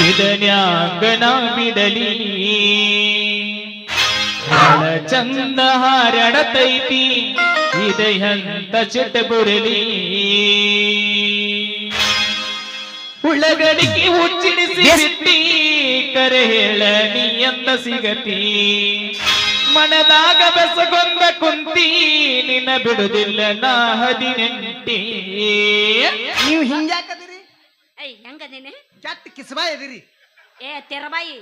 ಇದನ್ಯಾಂಗನ ಬಿಡಲಿ ಬಹಳ ಚಂದ ಹಾರಾಡತೈತಿ ಇದೆಯಂತ ಚಿಟ್ಟ ಬುರಲಿ ಉಳ್ಳಗಡಿಗೆ ಹುಚ್ಚಿಡಿಸಿ ಬಿಟ್ಟಿ ಕರೆ ಹೇಳ ನೀ ಎಂದ ಸಿಗತಿ ಮನದಾಗ ಬೆಸಗೊಂದ ಕುಂತಿ ನಿನ್ನ ಬಿಡುದಿಲ್ಲ ನಾ 18 ನೀವು ಹಿಂಗ್ಯಾಕದಿರಿ ಏಯ್ ಹೆಂಗದೇನೆ ಕೆಟ್ಟ ಕಿಸ್ಬಾಯ್ ಅದಿರಿ ಏ ತೆರಬಾಯಿ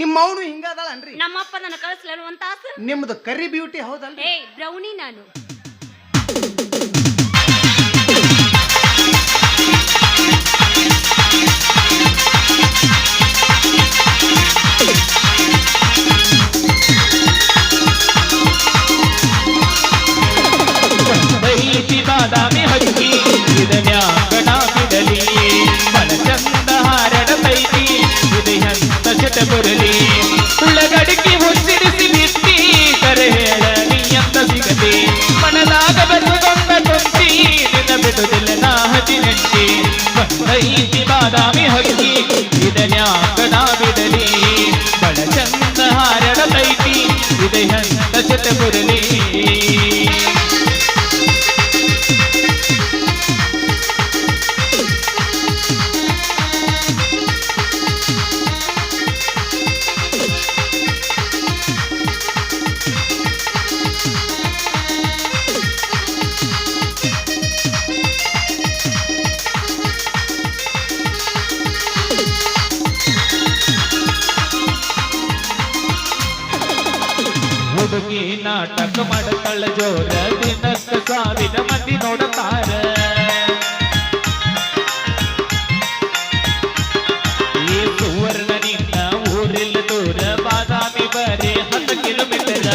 ನಿಮ್ಮವನು ಹಿಂಗದಳನ್ರಿ ನಮ್ಮಪ್ಪ ನನ್ನ ಕಳಿಸ್ಲೇನು ಒಂದ್ ತಾಸು ನಿಮ್ದು ಕರಿ ಬ್ಯೂಟಿ ಹೌದಲ್ರಿ ಏಯ್ ಬ್ರೌನಿ ನಾನು ಬಾದಾಮಿ ಹಕ್ಕಿ ಇದನ್ಯಾಂಗನ ಬಿಡಲಿ ಬಹಳ ಚಂದ ಹಾರಾಡತೈತಿ ಇದೆಯಂತ ಚಟ ಬರಲಿ ಉಳ್ಳಗಡಿಗೆ ಹುಚ್ಚಿಡಿಸಿ ಬಿಟ್ಟಿ ಕರೆ ಹೇಳ ನೀ ಎಂತ ಸಿಗತಿ ಮನದಾಗ ಬೆಸಗೊಂಡ ಕುಂತಿ ನಿನ್ನ ಬಿಡುದಿಲ್ಲ ನಾ 18 ಬಂದೈತಿ ಬಾದಾಮಿ ಹಕ್ಕಿ ಇದನ್ಯಾಂಗನ ಬಿಡಲಿ ಬಹಳ ಚಂದ ಹಾರಾಡತೈತಿ ಇದೆಯಂತ ಚಟ ಬರಲಿ ಹುಡುಗಿ ನಾಟಕ ಮಾಡತಳ ಜೋರ ದಿನಕ್ಕ 1000 ಮಂದಿ ನೋಡತಾರ ಈ ಸುವರ್ಣ ನಿನ್ನ ಊರಿಲ್ಲ ದೂರ ಬಾದಾಮಿ ಬರೀ 10 ಕಿಲೋಮೀಟರ್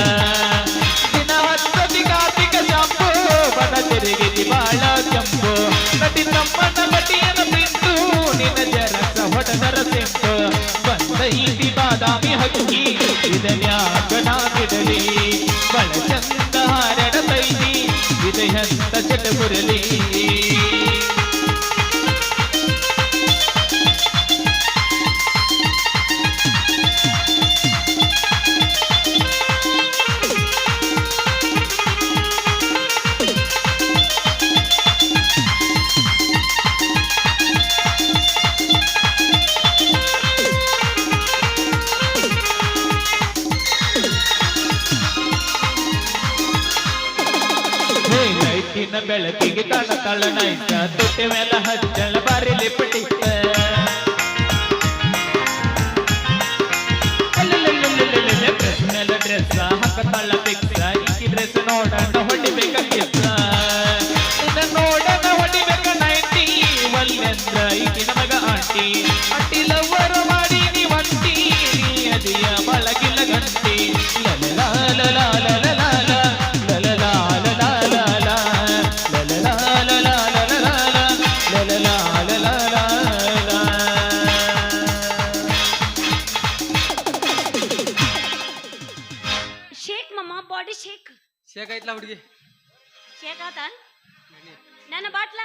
ದಿನ 10 ದಿಗಾತಿಕ ಶಾಂಪು ಬಡ ತಿರುಗಿದಿ ಬಾಳ ಕೆಂಪು ನಟಿ ತಮ್ಮನ ಬಟಿಯನ ಬಿಟ್ಟು ನಿನ್ನ ಜರಸ ಹೊಡೆದರ ಸೆಂಪು ಬಂದೈತಿ ಬಾದಾಮಿ ಹಕ್ಕಿ ಇದನ್ಯಾಗನ ಬಿಡಲಿ ಬಹಳ ಚಂದ ಹಾರಾಡತೈತಿ ಇದೆಯಂತ ಚಟ ಬರಲಿ ಲೈಟಿನ ಬೆಳಕಿಗೆ ಕಾಣತಾಳ ನೈಟ ತೊಟ್ಟೆ ಮೇಲೆ ಹಚ್ಚಳ ಬಾರಿ ಲಿಪಟಿಕ್ಕ ಡ್ರೆಸ್ ಮೇಲೆ ಡ್ರೆಸ್ ಹಾಕತಾಳ ಪಿಕ್ಸ ಈಕಿ ಡ್ರೆಸ್ ನೋಡೋಣ ಹೊಡಿಬೇಕ ಕಿಸ್ಸ ಇನ್ನ ನೋಡೋಣ ಹೊಡಿಬೇಕ 90 ಒಲ್ಲೆಂದ್ರ ಈಕಿ ನಮಗ ಆಂಟಿ ಅಟ್ಟಿ ಲವ್ವರು ಮಾಡಿ ನೀ ಒಂಟಿ ನೀ ಅದಿಯ ಬಳಗಿಲ್ಲ ಗಂಟಿ ಶೇಕ್ ಮಮ್ಮ ಬಾಡಿ ಶೇಕ್ ಶೇಕ್ ಐತ್ಲಾ ಹುಡುಗಿ ಶೇಕ್ ಆತ ನನ್ನ ಬಾಟ್ಲ